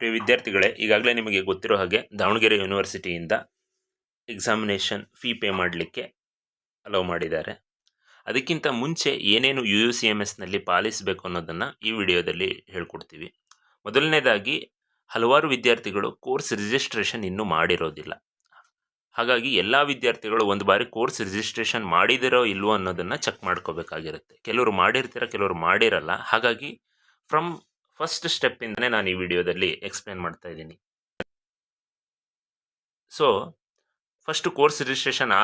ಪ್ರಿಯ ವಿದ್ಯಾರ್ಥಿಗಳೇ, ಈಗಾಗಲೇ ನಿಮಗೆ ಗೊತ್ತಿರೋ ಹಾಗೆ ದಾವಣಗೆರೆ ಯೂನಿವರ್ಸಿಟಿಯಿಂದ ಎಕ್ಸಾಮಿನೇಷನ್ ಫೀ ಪೇ ಮಾಡಲಿಕ್ಕೆ ಅಲೋ ಮಾಡಿದ್ದಾರೆ. ಅದಕ್ಕಿಂತ ಮುಂಚೆ ಏನೇನು UUCMSನಲ್ಲಿ ಪಾಲಿಸಬೇಕು ಅನ್ನೋದನ್ನು ಈ ವಿಡಿಯೋದಲ್ಲಿ ಹೇಳ್ಕೊಡ್ತೀವಿ. ಮೊದಲನೇದಾಗಿ, ಹಲವಾರು ವಿದ್ಯಾರ್ಥಿಗಳು ಕೋರ್ಸ್ ರಿಜಿಸ್ಟ್ರೇಷನ್ ಇನ್ನೂ ಮಾಡಿರೋದಿಲ್ಲ. ಹಾಗಾಗಿ ಎಲ್ಲ ವಿದ್ಯಾರ್ಥಿಗಳು ಒಂದು ಬಾರಿ ಕೋರ್ಸ್ ರಿಜಿಸ್ಟ್ರೇಷನ್ ಮಾಡಿದಿರೋ ಇಲ್ವೋ ಅನ್ನೋದನ್ನು ಚೆಕ್ ಮಾಡ್ಕೋಬೇಕಾಗಿರುತ್ತೆ. ಕೆಲವರು ಮಾಡಿರ್ತೀರ, ಕೆಲವರು ಮಾಡಿರಲ್ಲ. ಹಾಗಾಗಿ ಫ್ರಮ್ ಫಸ್ಟ್ ಸ್ಟೆಪ್ಪಿಂದನೇ ನಾನು ಈ ವಿಡಿಯೋದಲ್ಲಿ ಎಕ್ಸ್ಪ್ಲೇನ್ ಮಾಡ್ತಾ ಇದ್ದೀನಿ. ಸೊ ಫಸ್ಟ್ ಕೋರ್ಸ್ ರಿಜಿಸ್ಟ್ರೇಷನ್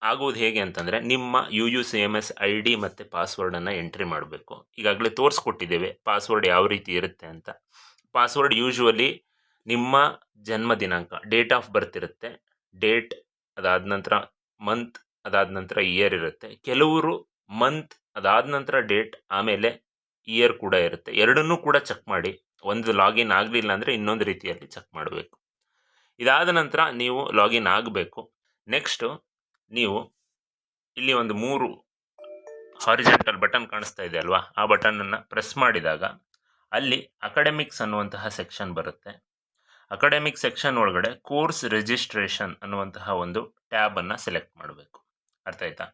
ಆಗುವುದು ಹೇಗೆ ಅಂತಂದರೆ, ನಿಮ್ಮ UUCMS ID ಮತ್ತು ಪಾಸ್ವರ್ಡನ್ನು ಎಂಟ್ರಿ ಮಾಡಬೇಕು. ಈಗಾಗಲೇ ತೋರಿಸ್ಕೊಟ್ಟಿದ್ದೇವೆ ಪಾಸ್ವರ್ಡ್ ಯಾವ ರೀತಿ ಇರುತ್ತೆ ಅಂತ. ಪಾಸ್ವರ್ಡ್ ಯೂಶ್ವಲಿ ನಿಮ್ಮ ಜನ್ಮ ದಿನಾಂಕ, ಡೇಟ್ ಆಫ್ ಬರ್ತ್ ಇರುತ್ತೆ. ಡೇಟ್ ಅದಾದ ನಂತರ ಮಂತ್, ಅದಾದ ನಂತರ ಇಯರ್ ಇರುತ್ತೆ. ಕೆಲವರು ಮಂತ್ ಅದಾದ ನಂತರ ಡೇಟ್, ಆಮೇಲೆ ಇಯರ್ ಕೂಡ ಇರುತ್ತೆ. ಎರಡನ್ನೂ ಕೂಡ ಚೆಕ್ ಮಾಡಿ. ಒಂದು ಲಾಗಿನ್ ಆಗಲಿಲ್ಲ ಅಂದರೆ ಇನ್ನೊಂದು ರೀತಿಯಲ್ಲಿ ಚೆಕ್ ಮಾಡಬೇಕು. ಇದಾದ ನಂತರ ನೀವು ಲಾಗಿನ್ ಆಗಬೇಕು. ನೆಕ್ಸ್ಟು ನೀವು ಇಲ್ಲಿ ಒಂದು 3 ಹಾರಿಜಾಂಟಲ್ ಬಟನ್ ಕಾಣಿಸ್ತಾ ಇದೆ ಅಲ್ವಾ, ಆ ಬಟನನ್ನು ಪ್ರೆಸ್ ಮಾಡಿದಾಗ ಅಲ್ಲಿ ಅಕಾಡೆಮಿಕ್ಸ್ ಅನ್ನುವಂತಹ ಸೆಕ್ಷನ್ ಬರುತ್ತೆ. ಅಕಾಡೆಮಿಕ್ ಸೆಕ್ಷನ್ ಒಳಗಡೆ ಕೋರ್ಸ್ ರಿಜಿಸ್ಟ್ರೇಷನ್ ಅನ್ನುವಂತಹ ಒಂದು ಟ್ಯಾಬನ್ನು ಸೆಲೆಕ್ಟ್ ಮಾಡಬೇಕು. ಅರ್ಥ ಆಯ್ತಾ?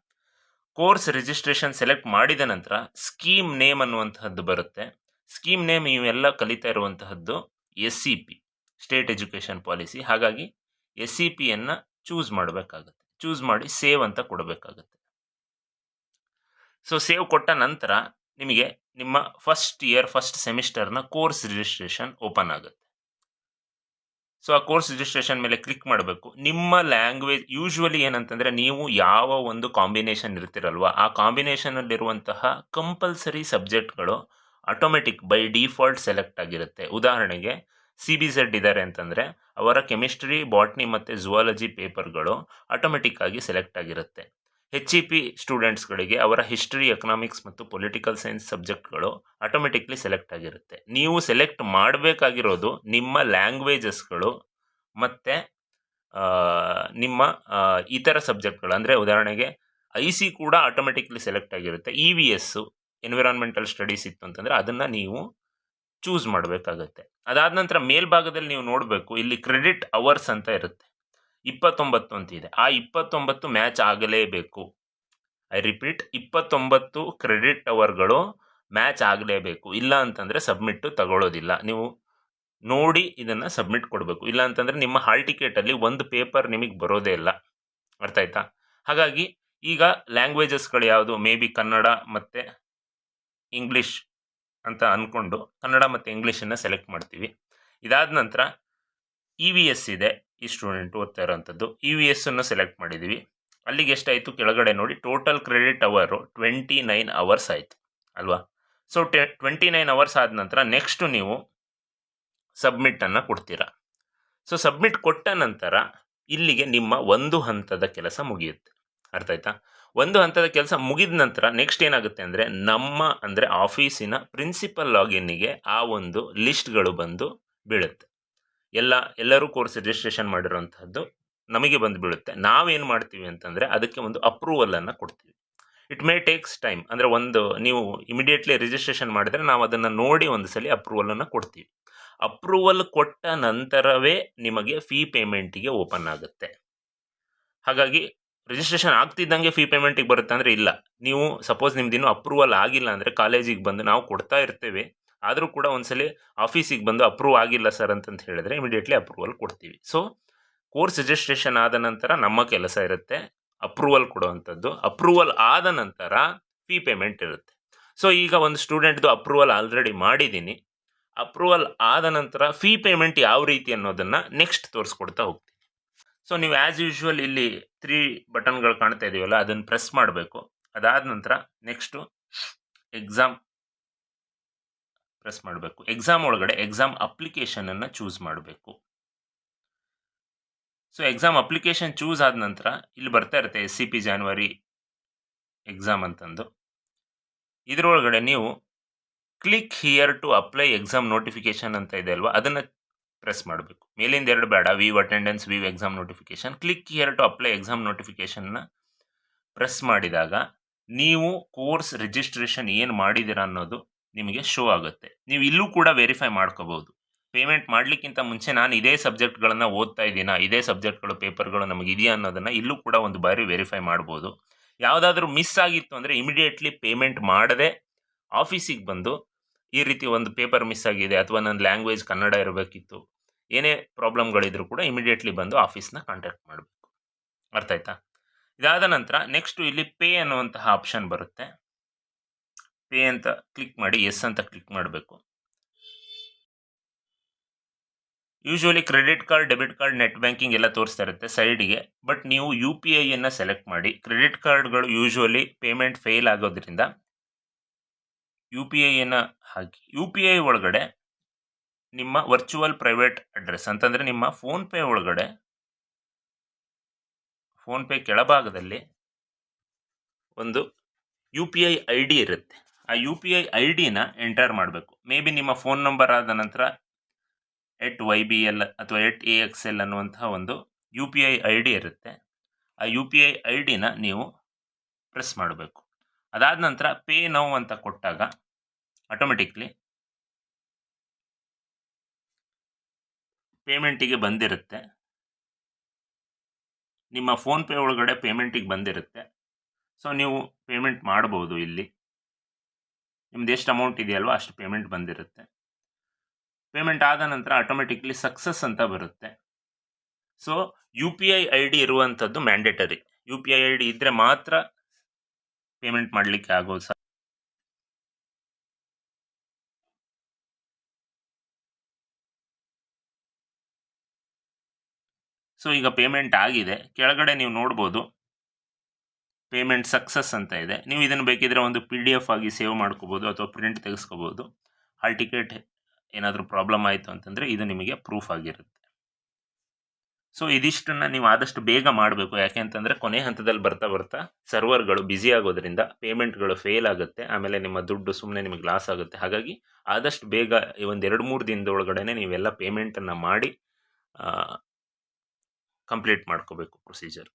ಕೋರ್ಸ್ ರಿಜಿಸ್ಟ್ರೇಷನ್ ಸೆಲೆಕ್ಟ್ ಮಾಡಿದ ನಂತರ ಸ್ಕೀಮ್ ನೇಮ್ ಅನ್ನುವಂತಹದ್ದು ಬರುತ್ತೆ. ಸ್ಕೀಮ್ ನೇಮ್ ಇವೆಲ್ಲ ಕಲಿತಾ ಇರುವಂತಹದ್ದು SEP, ಸ್ಟೇಟ್ ಎಜುಕೇಷನ್ ಪಾಲಿಸಿ. ಹಾಗಾಗಿ SEPಯನ್ನು ಚೂಸ್ ಮಾಡಬೇಕಾಗುತ್ತೆ. ಚೂಸ್ ಮಾಡಿ ಸೇವ್ ಅಂತ ಕೊಡಬೇಕಾಗುತ್ತೆ. ಸೊ ಸೇವ್ ಕೊಟ್ಟ ನಂತರ ನಿಮಗೆ ನಿಮ್ಮ ಫಸ್ಟ್ ಇಯರ್ ಫಸ್ಟ್ ಸೆಮಿಸ್ಟರ್ನ ಕೋರ್ಸ್ ರಿಜಿಸ್ಟ್ರೇಷನ್ ಓಪನ್ ಆಗುತ್ತೆ. ಸೊ ಆ ಕೋರ್ಸ್ ರಿಜಿಸ್ಟ್ರೇಷನ್ ಮೇಲೆ ಕ್ಲಿಕ್ ಮಾಡಬೇಕು. ನಿಮ್ಮ ಲ್ಯಾಂಗ್ವೇಜ್ ಯೂಶ್ವಲಿ ಏನಂತಂದರೆ, ನೀವು ಯಾವ ಒಂದು ಕಾಂಬಿನೇಷನ್ ಇರ್ತಿರಲ್ವ, ಆ ಕಾಂಬಿನೇಷನಲ್ಲಿರುವಂತಹ ಕಂಪಲ್ಸರಿ ಸಬ್ಜೆಕ್ಟ್ಗಳು ಆಟೋಮೆಟಿಕ್ ಬೈ ಡಿಫಾಲ್ಟ್ ಸೆಲೆಕ್ಟ್ ಆಗಿರುತ್ತೆ. ಉದಾಹರಣೆಗೆ CBZ ಇದ್ದಾರೆ ಅಂತಂದರೆ ಅವರ ಕೆಮಿಸ್ಟ್ರಿ, ಬಾಟ್ನಿ ಮತ್ತು ಝುವಾಲಜಿ ಪೇಪರ್ಗಳು ಆಟೋಮೆಟಿಕ್ ಆಗಿ ಸೆಲೆಕ್ಟ್ ಆಗಿರುತ್ತೆ. HEP ಸ್ಟೂಡೆಂಟ್ಸ್ಗಳಿಗೆ ಅವರ ಹಿಸ್ಟ್ರಿ, ಎಕನಾಮಿಕ್ಸ್ ಮತ್ತು ಪೊಲಿಟಿಕಲ್ ಸೈನ್ಸ್ ಸಬ್ಜೆಕ್ಟ್ಗಳು ಆಟೋಮೆಟಿಕ್ಲಿ ಸೆಲೆಕ್ಟ್ ಆಗಿರುತ್ತೆ. ನೀವು ಸೆಲೆಕ್ಟ್ ಮಾಡಬೇಕಾಗಿರೋದು ನಿಮ್ಮ ಲ್ಯಾಂಗ್ವೇಜಸ್ಗಳು ಮತ್ತು ನಿಮ್ಮ ಇತರ ಸಬ್ಜೆಕ್ಟ್ಗಳು. ಅಂದರೆ ಉದಾಹರಣೆಗೆ IC ಕೂಡ ಆಟೋಮೆಟಿಕ್ಲಿ ಸೆಲೆಕ್ಟ್ ಆಗಿರುತ್ತೆ. EVS ಎನ್ವಿರಾನ್ಮೆಂಟಲ್ ಸ್ಟಡೀಸ್ ಇತ್ತು ಅಂತಂದರೆ ಅದನ್ನು ನೀವು ಚೂಸ್ ಮಾಡಬೇಕಾಗತ್ತೆ. ಅದಾದ ನಂತರ ಮೇಲ್ಭಾಗದಲ್ಲಿ ನೀವು ನೋಡಬೇಕು, ಇಲ್ಲಿ ಕ್ರೆಡಿಟ್ ಅವರ್ಸ್ ಅಂತ ಇರುತ್ತೆ. 29 ಅಂತಿದೆ. ಆ 29 ಮ್ಯಾಚ್ ಆಗಲೇಬೇಕು. ಐ ರಿಪೀಟ್, 29 ಕ್ರೆಡಿಟ್ ಅವರ್ಗಳು ಮ್ಯಾಚ್ ಆಗಲೇಬೇಕು. ಇಲ್ಲ ಅಂತಂದರೆ ಸಬ್ಮಿಟ್ಟು ತಗೊಳ್ಳೋದಿಲ್ಲ. ನೀವು ನೋಡಿ ಇದನ್ನು ಸಬ್ಮಿಟ್ ಕೊಡಬೇಕು. ಇಲ್ಲ ಅಂತಂದರೆ ನಿಮ್ಮ ಹಾಲ್ ಟಿಕೆಟಲ್ಲಿ ಒಂದು ಪೇಪರ್ ನಿಮಗೆ ಬರೋದೇ ಇಲ್ಲ. ಅರ್ಥ ಆಯ್ತಾ? ಹಾಗಾಗಿ ಈಗ ಲ್ಯಾಂಗ್ವೇಜಸ್ಗಳು ಯಾವುದು, ಮೇ ಬಿ ಕನ್ನಡ ಮತ್ತು ಇಂಗ್ಲೀಷ್ ಅಂತ ಅಂದ್ಕೊಂಡು ಕನ್ನಡ ಮತ್ತು ಇಂಗ್ಲೀಷನ್ನು ಸೆಲೆಕ್ಟ್ ಮಾಡ್ತೀವಿ. ಇದಾದ ನಂತರ EVS ಇದೆ, ಈ ಸ್ಟೂಡೆಂಟ್ ಓದ್ತಾ ಇರೋವಂಥದ್ದು. EVSನ್ನು ಸೆಲೆಕ್ಟ್ ಮಾಡಿದ್ದೀವಿ. ಅಲ್ಲಿಗೆ ಎಷ್ಟಾಯಿತು ಕೆಳಗಡೆ ನೋಡಿ, ಟೋಟಲ್ ಕ್ರೆಡಿಟ್ ಅವರು 29 ಅವರ್ಸ್ ಆಯಿತು ಅಲ್ವಾ. ಸೊ 29 ಅವರ್ಸ್ ಆದ ನಂತರ ನೆಕ್ಸ್ಟು ನೀವು ಸಬ್ಮಿಟನ್ನು ಕೊಡ್ತೀರಾ. ಸೊ ಸಬ್ಮಿಟ್ ಕೊಟ್ಟ ನಂತರ ಇಲ್ಲಿಗೆ ನಿಮ್ಮ ಒಂದು ಹಂತದ ಕೆಲಸ ಮುಗಿಯುತ್ತೆ. ಅರ್ಥ ಆಯ್ತಾ? ಒಂದು ಹಂತದ ಕೆಲಸ ಮುಗಿದ ನಂತರ ನೆಕ್ಸ್ಟ್ ಏನಾಗುತ್ತೆ ಅಂದರೆ, ಅಂದರೆ ಆಫೀಸಿನ ಪ್ರಿನ್ಸಿಪಲ್ ಲಾಗಿನ್ನಿಗೆ ಆ ಒಂದು ಲಿಸ್ಟ್ಗಳು ಬಂದು ಬೀಳುತ್ತೆ. ಎಲ್ಲರೂ ಕೋರ್ಸ್ ರಿಜಿಸ್ಟ್ರೇಷನ್ ಮಾಡಿರೋಂಥದ್ದು ನಮಗೆ ಬಂದು ಬೀಳುತ್ತೆ. ನಾವೇನು ಮಾಡ್ತೀವಿ ಅಂತಂದರೆ ಅದಕ್ಕೆ ಒಂದು ಅಪ್ರೂವಲನ್ನು ಕೊಡ್ತೀವಿ. It may takes time. ಅಂದರೆ ನೀವು ಇಮಿಡಿಯೇಟ್ಲಿ ರಿಜಿಸ್ಟ್ರೇಷನ್ ಮಾಡಿದರೆ ನಾವು ಅದನ್ನು ನೋಡಿ ಒಂದು ಸಲ ಅಪ್ರೂವಲನ್ನು ಕೊಡ್ತೀವಿ. ಅಪ್ರೂವಲ್ ಕೊಟ್ಟ ನಂತರವೇ ನಿಮಗೆ ಫೀ ಪೇಮೆಂಟಿಗೆ ಓಪನ್ ಆಗುತ್ತೆ. ಹಾಗಾಗಿ ರಿಜಿಸ್ಟ್ರೇಷನ್ ಆಗ್ತಿದ್ದಂಗೆ ಫೀ ಪೇಮೆಂಟಿಗೆ ಬರುತ್ತೆ ಅಂದರೆ ಇಲ್ಲ. ನೀವು ಸಪೋಸ್ ನಿಮ್ದು ಇನ್ನೂ ಅಪ್ರೂವಲ್ ಆಗಿಲ್ಲ ಅಂದರೆ ಕಾಲೇಜಿಗೆ ಬಂದು ನಾವು ಕೊಡ್ತಾ ಇರ್ತೇವೆ. ಆದರೂ ಕೂಡ ಒಂದ್ಸಲಿ ಆಫೀಸಿಗೆ ಬಂದು ಅಪ್ರೂವ್ ಆಗಿಲ್ಲ ಸರ್ ಅಂತಂತ ಹೇಳಿದ್ರೆ ಇಮಿಡಿಯೇಟ್ಲಿ ಅಪ್ರೂವಲ್ ಕೊಡ್ತೀವಿ. ಸೊ ಕೋರ್ಸ್ ರಿಜಿಸ್ಟ್ರೇಷನ್ ಆದ ನಂತರ ನಮ್ಮ ಕೆಲಸ ಇರುತ್ತೆ ಅಪ್ರೂವಲ್ ಕೊಡುವಂಥದ್ದು. ಅಪ್ರೂವಲ್ ಆದ ನಂತರ ಫೀ ಪೇಮೆಂಟ್ ಇರುತ್ತೆ. ಸೊ ಈಗ ಒಂದು ಸ್ಟೂಡೆಂಟ್ದು ಅಪ್ರೂವಲ್ ಆಲ್ರೆಡಿ ಮಾಡಿದ್ದೀನಿ. ಅಪ್ರೂವಲ್ ಆದ ನಂತರ ಫೀ ಪೇಮೆಂಟ್ ಯಾವ ರೀತಿ ಅನ್ನೋದನ್ನು ನೆಕ್ಸ್ಟ್ ತೋರಿಸ್ಕೊಡ್ತಾ ಹೋಗ್ತೀನಿ. ಸೊ ನೀವು ಆ್ಯಸ್ ಯೂಶ್ವಲ್ ಇಲ್ಲಿ 3 ಬಟನ್ಗಳು ಕಾಣ್ತಾ ಇದೆಯಲ್ಲ, ಅದನ್ನು ಪ್ರೆಸ್ ಮಾಡಬೇಕು. ಅದಾದ ನಂತರ ನೆಕ್ಸ್ಟು ಎಕ್ಸಾಮ್ ಪ್ರೆಸ್ ಮಾಡಬೇಕು. ಎಕ್ಸಾಮ್ ಒಳಗಡೆ ಎಕ್ಸಾಮ್ ಅಪ್ಲಿಕೇಶನನ್ನು ಚೂಸ್ ಮಾಡಬೇಕು. ಸೊ ಎಕ್ಸಾಮ್ ಅಪ್ಲಿಕೇಶನ್ ಚೂಸ್ ಆದ ನಂತರ ಇಲ್ಲಿ ಬರ್ತಾ ಇರುತ್ತೆ SCP ಜಾನ್ವರಿ ಎಕ್ಸಾಮ್ ಅಂತಂದು. ಇದರೊಳಗಡೆ ನೀವು click here to apply exam notification ಅಂತ ಇದೆ ಅಲ್ವಾ, ಅದನ್ನು ಪ್ರೆಸ್ ಮಾಡಬೇಕು. ಮೇಲಿಂದ 2 ಬೇಡ, view attendance, view exam notification. Click here to apply exam ನೋಟಿಫಿಕೇಶನ್ನ ಪ್ರೆಸ್ ಮಾಡಿದಾಗ ನೀವು ಕೋರ್ಸ್ ರಿಜಿಸ್ಟ್ರೇಷನ್ ಏನು ಮಾಡಿದ್ದೀರಾ ಅನ್ನೋದು ನಿಮಗೆ ಶೋ ಆಗುತ್ತೆ. ನೀವು ಇಲ್ಲೂ ಕೂಡ ವೆರಿಫೈ ಮಾಡ್ಕೋಬಹುದು. ಪೇಮೆಂಟ್ ಮಾಡಲಿಕ್ಕಿಂತ ಮುಂಚೆ ನಾನು ಇದೇ ಸಬ್ಜೆಕ್ಟ್ಗಳನ್ನು ಓದ್ತಾ ಇದ್ದೀನಾ, ಇದೇ ಸಬ್ಜೆಕ್ಟ್ಗಳು ಪೇಪರ್ಗಳು ನಮಗೆ ಇದೆಯಾ ಅನ್ನೋದನ್ನು ಇಲ್ಲೂ ಕೂಡ ಒಂದು ಬಾರಿ ವೆರಿಫೈ ಮಾಡ್ಬೋದು. ಯಾವುದಾದ್ರೂ ಮಿಸ್ ಆಗಿತ್ತು ಅಂದರೆ ಇಮಿಡಿಯೇಟ್ಲಿ ಪೇಮೆಂಟ್ ಮಾಡದೆ ಆಫೀಸಿಗೆ ಬಂದು ಈ ರೀತಿ ಒಂದು ಪೇಪರ್ ಮಿಸ್ ಆಗಿದೆ ಅಥವಾ ನನ್ನ ಲ್ಯಾಂಗ್ವೇಜ್ ಕನ್ನಡ ಇರಬೇಕಿತ್ತು, ಏನೇ ಪ್ರಾಬ್ಲಮ್ಗಳಿದ್ರು ಕೂಡ ಇಮಿಡಿಯೇಟ್ಲಿ ಬಂದು ಆಫೀಸ್ನ ಕಾಂಟ್ಯಾಕ್ಟ್ ಮಾಡಬೇಕು. ಅರ್ಥ ಆಯ್ತಾ? ಇದಾದ ನಂತರ ನೆಕ್ಸ್ಟು ಇಲ್ಲಿ ಪೇ ಅನ್ನುವಂತಹ ಆಪ್ಷನ್ ಬರುತ್ತೆ. ಪೇ ಅಂತ ಕ್ಲಿಕ್ ಮಾಡಿ ಎಸ್ ಅಂತ ಕ್ಲಿಕ್ ಮಾಡಬೇಕು. Usually credit card, debit card, net banking ಎಲ್ಲ ತೋರಿಸ್ತಾ ಇರುತ್ತೆ ಸೈಡಿಗೆ. ಬಟ್ ನೀವು UPIಯನ್ನು ಸೆಲೆಕ್ಟ್ ಮಾಡಿ. ಕ್ರೆಡಿಟ್ ಕಾರ್ಡ್ಗಳು ಯೂಶುವಲಿ ಪೇಮೆಂಟ್ ಫೇಲ್ ಆಗೋದ್ರಿಂದ UPIಯನ್ನು ಹಾಕಿ. UPI ಒಳಗಡೆ ನಿಮ್ಮ ವರ್ಚುವಲ್ ಪ್ರೈವೇಟ್ ಅಡ್ರೆಸ್ ಅಂತಂದರೆ ನಿಮ್ಮ ಫೋನ್ಪೇ ಒಳಗಡೆ, ಫೋನ್ಪೇ ಕೆಳಭಾಗದಲ್ಲಿ ಒಂದು UPI ID ಇರುತ್ತೆ. ಆ UPI IDನ ಎಂಟರ್ ಮಾಡಬೇಕು. ಮೇ ಬಿ ನಿಮ್ಮ ಫೋನ್ ನಂಬರ್ ಆದ ನಂತರ @YBL ಅಥವಾ @AXL ಅನ್ನುವಂತಹ ಒಂದು UPI ID ಇರುತ್ತೆ. ಆ UPI IDನ ನೀವು ಪ್ರೆಸ್ ಮಾಡಬೇಕು. ಅದಾದ ನಂತರ ಪೇ ನೌ ಅಂತ ಕೊಟ್ಟಾಗ ಆಟೋಮೆಟಿಕ್ಲಿ ಪೇಮೆಂಟಿಗೆ ಬಂದಿರುತ್ತೆ. ನಿಮ್ಮ ಫೋನ್ಪೇ ಒಳಗಡೆ ಪೇಮೆಂಟಿಗೆ ಬಂದಿರುತ್ತೆ. ಸೊ ನೀವು ಪೇಮೆಂಟ್ ಮಾಡ್ಬೋದು. ಇಲ್ಲಿ ನಿಮ್ದು ಎಷ್ಟು ಅಮೌಂಟ್ ಇದೆಯಲ್ವ ಅಷ್ಟು ಪೇಮೆಂಟ್ ಬಂದಿರುತ್ತೆ. ಪೇಮೆಂಟ್ ಆದ ನಂತರ ಆಟೋಮೆಟಿಕ್ಲಿ ಸಕ್ಸಸ್ ಅಂತ ಬರುತ್ತೆ. ಸೊ UPI ID ಇರುವಂಥದ್ದು ಮ್ಯಾಂಡೇಟರಿ. UPI ID ಇದ್ದರೆ ಮಾತ್ರ ಪೇಮೆಂಟ್ ಮಾಡಲಿಕ್ಕೆ ಆಗೋದು. ಸೊ ಈಗ ಪೇಮೆಂಟ್ ಆಗಿದೆ. ಕೆಳಗಡೆ ನೀವು ನೋಡ್ಬೋದು ಪೇಮೆಂಟ್ ಸಕ್ಸಸ್ ಅಂತ ಇದೆ. ನೀವು ಇದನ್ನು ಬೇಕಿದ್ರೆ ಒಂದು PDF ಆಗಿ ಸೇವ್ ಮಾಡ್ಕೋಬೋದು ಅಥವಾ ಪ್ರಿಂಟ್ ತೆಗೆಸ್ಕೋಬೋದು. ಹಾಲ್ ಟಿಕೆಟ್ ಏನಾದರೂ ಪ್ರಾಬ್ಲಮ್ ಆಯಿತು ಅಂತಂದರೆ ಇದು ನಿಮಗೆ ಪ್ರೂಫ್ ಆಗಿರುತ್ತೆ. ಸೊ ಇದಿಷ್ಟನ್ನು ನೀವು ಆದಷ್ಟು ಬೇಗ ಮಾಡಬೇಕು. ಯಾಕೆ ಅಂತಂದರೆ ಕೊನೆ ಹಂತದಲ್ಲಿ ಬರ್ತಾ ಬರ್ತಾ ಸರ್ವರ್ಗಳು ಬ್ಯುಸಿ ಆಗೋದ್ರಿಂದ ಪೇಮೆಂಟ್ಗಳು ಫೇಲ್ ಆಗುತ್ತೆ. ಆಮೇಲೆ ನಿಮ್ಮ ದುಡ್ಡು ಸುಮ್ಮನೆ ನಿಮಗೆ ಲಾಸ್ ಆಗುತ್ತೆ. ಹಾಗಾಗಿ ಆದಷ್ಟು ಬೇಗ ಒಂದು 2-3 ದಿನದೊಳಗಡೆ ನೀವೆಲ್ಲ ಪೇಮೆಂಟನ್ನು ಮಾಡಿ ಕಂಪ್ಲೀಟ್ ಮಾಡ್ಕೋಬೇಕು ಪ್ರೊಸೀಜರ್.